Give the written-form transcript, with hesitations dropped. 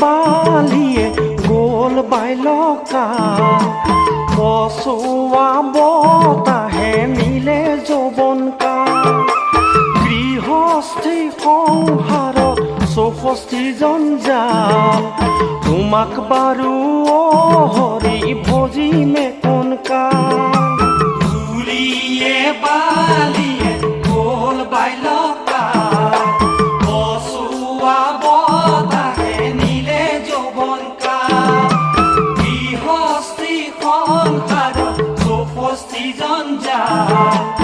বালিয়ে গোল বাইলকা পচোৱা বতাহে নিলে যৌৱনকা গৃহস্থী সংসাৰত চৌষষ্ঠি জঞ্জাল তোমাক বাৰু হৰি ভজিমে কোন কাল ধুলিয়ে বালিয়ে গোল বাইলকা পচোৱা বতাহে নিলে যৌৱনকা গৃহস্থী সংসাৰত চৌষষ্ঠি জঞ্জাল